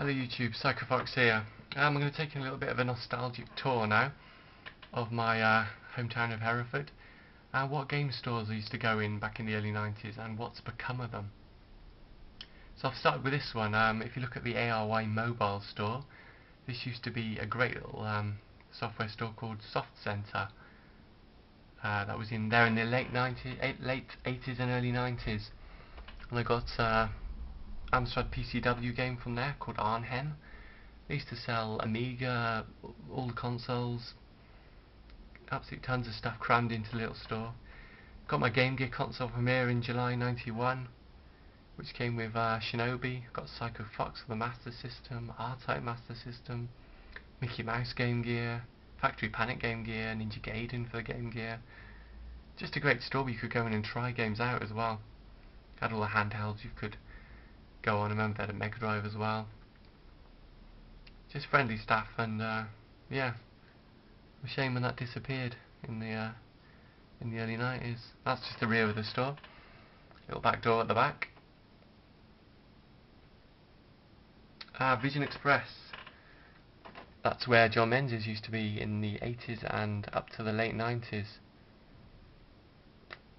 Hello YouTube, Psychofox here. I'm going to take a little bit of a nostalgic tour now of my hometown of Hereford and what game stores I used to go in back in the early 90s and what's become of them. So I've started with this one. If you look at the ARY mobile store, this used to be a great little software store called Soft Center. That was in there in the late 80s and early 90s. And I got Amstrad PCW game from there called Arnhem. They used to sell Amiga, all the consoles, absolutely tons of stuff crammed into the little store. Got my Game Gear console from here in July '91, which came with Shinobi. Got Psycho Fox for the Master System, R-Type Master System, Mickey Mouse Game Gear, Factory Panic Game Gear, Ninja Gaiden for the Game Gear. Just a great store where you could go in and try games out as well. Had all the handhelds you could go on. I remember they had a Mega Drive as well. Just friendly staff, and yeah, a shame when that disappeared in the early 90s. That's just the rear of the store. Little back door at the back. Vision Express. That's where John Menzies used to be in the 80s and up to the late 90s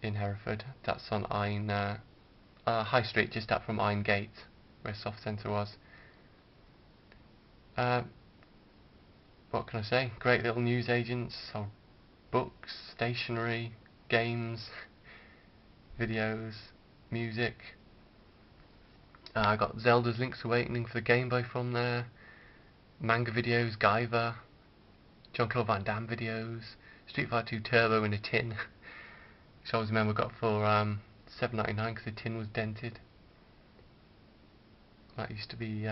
in Hereford. That's on High Street, just up from Iron Gate, where Soft Centre was. What can I say? Great little news agents, sold books, stationery, games, videos, music. I got Zelda's Link's Awakening for the Game Boy from there, manga videos, Guyver, Jean-Claude Van Damme videos, Street Fighter 2 Turbo in a tin, which I always remember got for $7.99 because the tin was dented. That used to be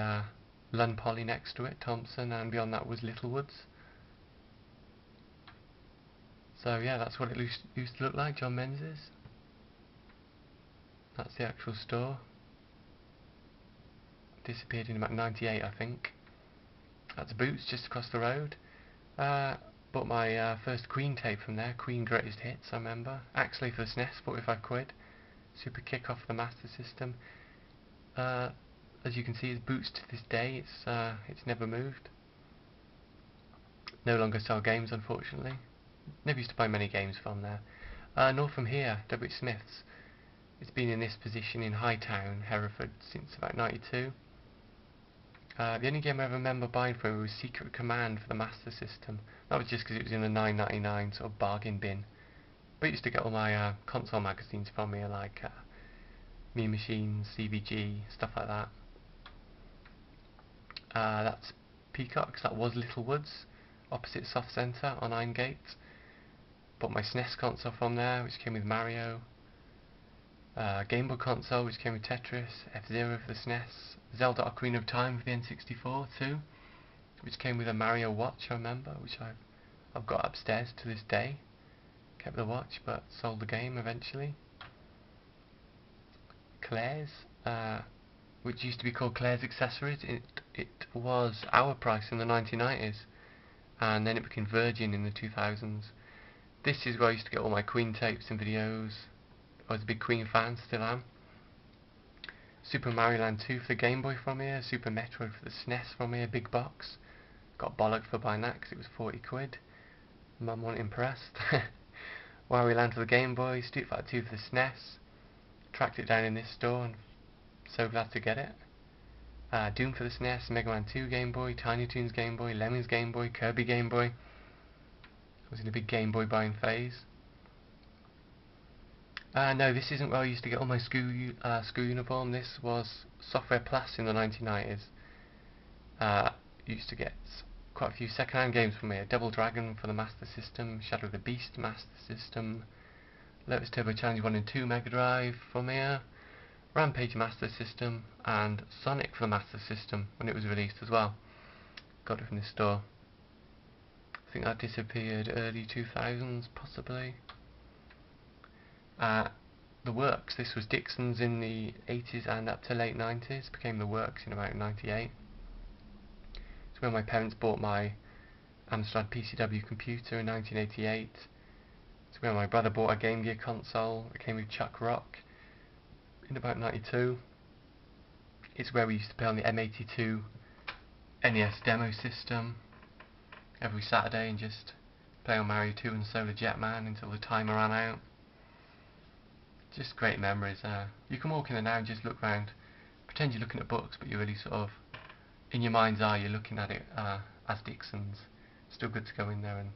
Lund Poly next to it, Thompson, and beyond that was Littlewoods. So yeah, that's what it used to look like, John Menzies. That's the actual store. Disappeared in about 98, I think. That's Boots, just across the road. Bought my first Queen tape from there, Queen Greatest Hits, I remember. Actually for the SNES, 45 quid. Super Kick off the Master System. As you can see, it's Boots to this day. It's never moved. No longer sell games, unfortunately. Never used to buy many games from there. Nor from here, W. Smith's. It's been in this position in Hightown, Hereford, since about 92. The only game I ever remember buying from it was Secret Command for the Master System. That was just because it was in a $9.99 sort of bargain bin. But I used to get all my console magazines from here, like Mean Machines, CBG, stuff like that. That's Peacocks, that was Littlewoods, opposite Soft Centre on Iron Gate. Bought my SNES console from there, which came with Mario. Game Boy console, which came with Tetris, F-Zero for the SNES, Zelda Ocarina of Time for the N64 too, which came with a Mario watch, I remember, which I've got upstairs to this day. Kept the watch, but sold the game eventually. Claire's, which used to be called Claire's Accessories. It was our price in the 1990s, and then it became Virgin in the 2000s. This is where I used to get all my Queen tapes and videos. I was a big Queen fan, still am. Super Mario Land 2 for the Game Boy from here, Super Metroid for the SNES from here, big box. Got bollocked for buying that because it was 40 quid. Mum wasn't impressed. Wario Land for the Game Boy, Street Fighter 2 for the SNES. Tracked it down in this store and so glad to get it. Doom for the SNES, Mega Man 2 Game Boy, Tiny Toons Game Boy, Lemmings Game Boy, Kirby Game Boy. I was in a big Game Boy buying phase. No, this isn't where I used to get all my school uniform. This was Software Plus in the 1990s. Used to get quite a few second-hand games from here. Double Dragon for the Master System, Shadow of the Beast Master System, Lotus Turbo Challenge 1 and 2 Mega Drive from here, Rampage Master System, and Sonic for the Master System when it was released as well. Got it from this store. I think that disappeared early 2000s, possibly. The Works, this was Dixon's in the 80s and up to late 90s, became The Works in about 98. It's when my parents bought my Amstrad PCW computer in 1988. It's when my brother bought a Game Gear console that came with Chuck Rock in about 92. It's where we used to play on the M82 NES demo system every Saturday and just play on Mario 2 and Solar Jetman until the timer ran out. Just great memories. You can walk in there now and just look around, pretend you're looking at books, but you're really sort of, in your mind's eye, you're looking at it as Dixon's. Still good to go in there, and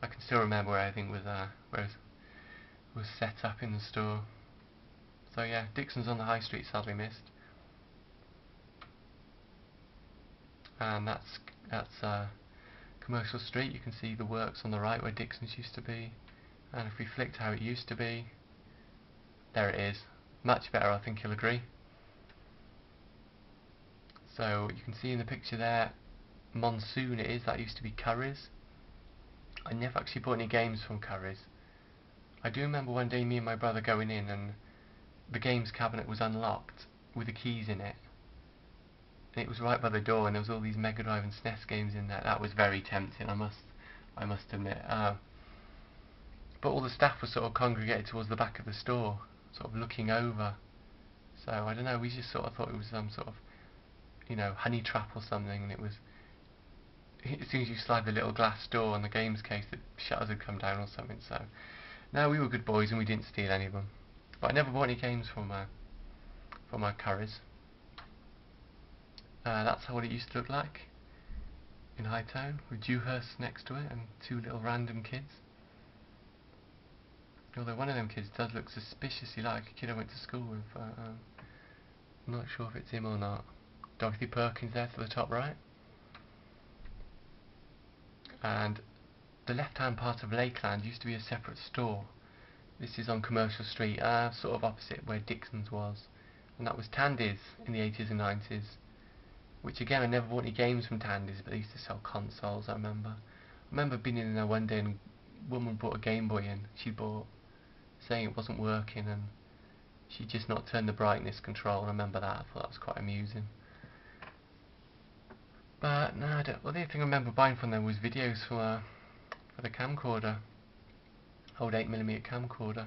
I can still remember where everything was, was set up in the store. So yeah, Dixon's on the high street, sadly missed. And that's Commercial Street. You can see the works on the right where Dixon's used to be, and if we flicked how it used to be, there it is. Much better, I think you'll agree. So you can see in the picture there, Monsoon it is, that used to be Curry's. I never actually bought any games from Curry's. I do remember one day me and my brother going in and the games cabinet was unlocked with the keys in it. And it was right by the door, and there was all these Mega Drive and SNES games in there. That was very tempting, I must admit. But all the staff was sort of congregated towards the back of the store, sort of looking over. So I don't know, we just sort of thought it was some sort of, you know, honey trap or something, and it was, as soon as you slide the little glass door on the games case, the shutters would come down or something. So no, we were good boys and we didn't steal any of them. But I never bought any games from our Curry's. That's what it used to look like in Hightown, with Dewhurst next to it and two little random kids. Although one of them kids does look suspiciously like a kid I went to school with. I'm not sure if it's him or not. Dorothy Perkins there to the top right. And the left hand part of Lakeland used to be a separate store. This is on Commercial Street, sort of opposite where Dixon's was. And that was Tandy's in the 80s and 90s. Which again, I never bought any games from Tandy's, but they used to sell consoles, I remember being in there one day and a woman brought a Game Boy in, she bought, saying it wasn't working, and she'd just not turned the brightness control. I remember that, I thought that was quite amusing. But no, the only thing I remember buying from them was videos for the camcorder, old 8mm camcorder.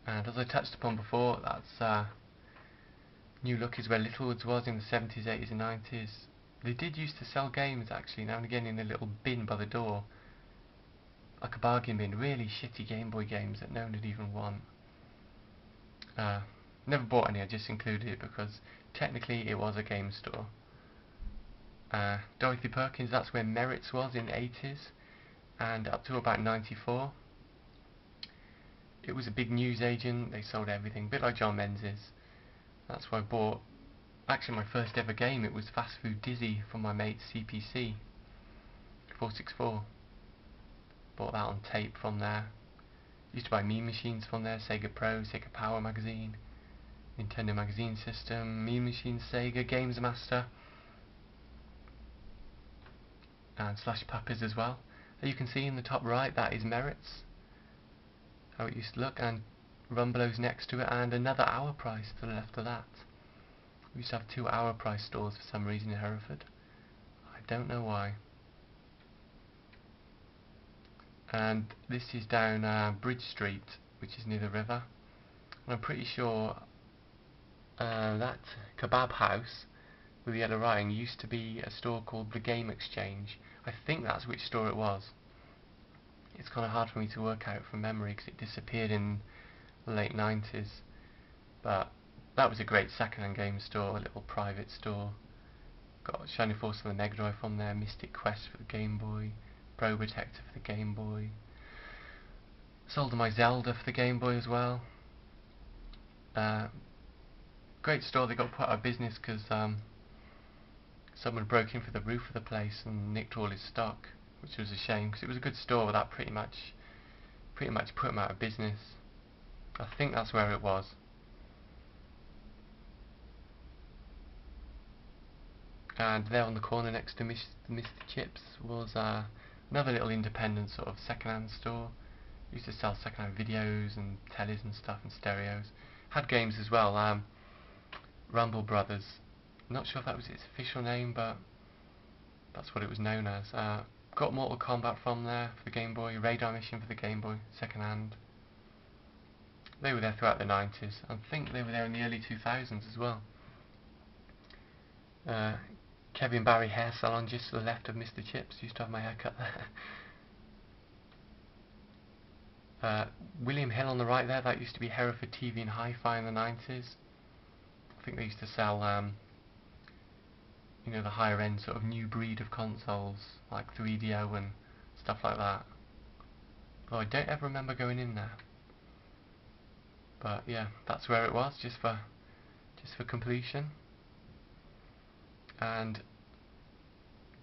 And as I touched upon before, that's New Look is where Littlewoods was in the 70s, 80s and 90s. They did used to sell games actually now and again in a little bin by the door, like a bargain bin, really shitty Game Boy games that no one would even want. Never bought any, I just included it because technically it was a game store. Dorothy Perkins, that's where Merritt's was in the 80s and up to about 94. It was a big news agent, they sold everything, a bit like John Menzies. That's why I bought, actually my first ever game, it was Fast Food Dizzy from my mate's CPC 464. Bought that on tape from there. Used to buy Meme Machines from there, Sega Pro, Sega Power magazine, Nintendo magazine system, Meme Machines, Sega, Games Master, and Slash Puppies as well. As you can see in the top right, that is Merritt's, how it used to look, and Rumblow's next to it, and another Hour Price to the left of that. We used to have two Hour Price stores for some reason in Hereford. I don't know why. And this is down Bridge Street, which is near the river. And I'm pretty sure that kebab house with the yellow writing used to be a store called the Game Exchange. I think that's which store it was. It's kind of hard for me to work out from memory because it disappeared in the late 90s. But that was a great second-hand game store, a little private store. Got Shining Force for the Mega Drive from there, Mystic Quest for the Game Boy, Pro Protector for the Game Boy. Sold my Zelda for the Game Boy as well. Great store. They got put out of business because someone broke in for the roof of the place and nicked all his stock, which was a shame because it was a good store, but that pretty much put them out of business. I think that's where it was. And there on the corner next to Mr. Chips was another little independent sort of second-hand store. Used to sell second-hand videos and tellies and stuff and stereos. Had games as well. Rumble Brothers. Not sure if that was its official name, but that's what it was known as. Got Mortal Kombat from there for the Game Boy. Radar Mission for the Game Boy, second-hand. They were there throughout the 90s. I think they were there in the early 2000s as well. Uh, Kevin Barry Hair Salon just to the left of Mr. Chips. Used to have my hair cut there. William Hill on the right there. That used to be Hereford TV and Hi-Fi in the 90s. I think they used to sell, you know, the higher end sort of new breed of consoles like 3DO and stuff like that. Oh, I don't ever remember going in there. But yeah, that's where it was, just for completion. And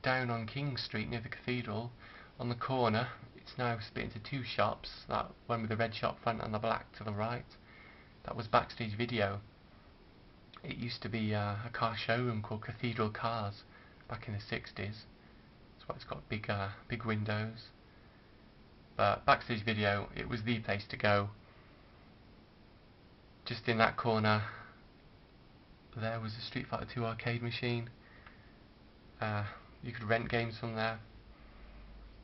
down on King Street near the cathedral, on the corner, it's now split into two shops. That one with the red shop front and the black to the right. That was Backstage Video. It used to be a car showroom called Cathedral Cars back in the 60s. That's why it's got big windows. But Backstage Video, it was the place to go. Just in that corner, there was a Street Fighter 2 arcade machine. You could rent games from there.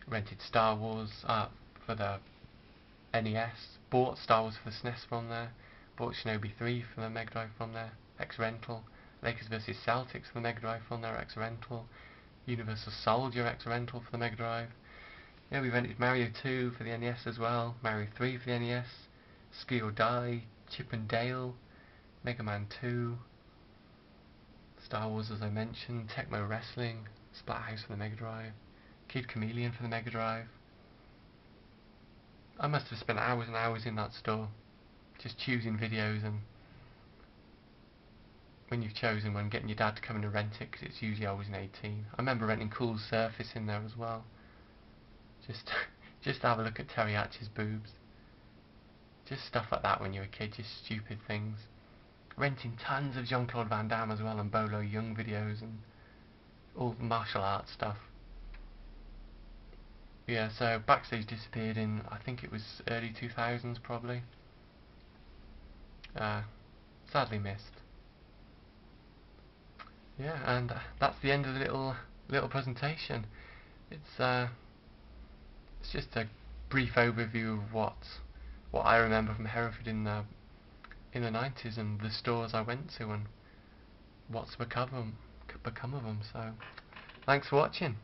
Rented Star Wars for the NES. Bought Star Wars for the SNES from there. Bought Shinobi 3 for the Mega Drive from there. X-Rental. Lakers vs Celtics for the Mega Drive from there. X-Rental. Universal Soldier X-Rental for the Mega Drive. Yeah, we rented Mario 2 for the NES as well. Mario 3 for the NES. Ski or Die. Chip and Dale. Mega Man 2. Star Wars, as I mentioned. Tecmo Wrestling. Splathouse for the Mega Drive. Kid Chameleon for the Mega Drive. I must have spent hours and hours in that store, just choosing videos, and when you've chosen one, getting your dad to come in and rent it, because it's usually always an 18. I remember renting Cool Surface in there as well, just just to have a look at Terry Hatch's boobs. Just stuff like that when you're a kid, just stupid things. Renting tons of Jean-Claude Van Damme as well, and Bolo Young videos, and all martial arts stuff. Yeah, so Backstage disappeared in, I think it was early 2000s probably. Sadly missed. Yeah, and that's the end of the little presentation. It's just a brief overview of what I remember from Hereford in the 90s, and the stores I went to, and what's become of them. So, thanks for watching.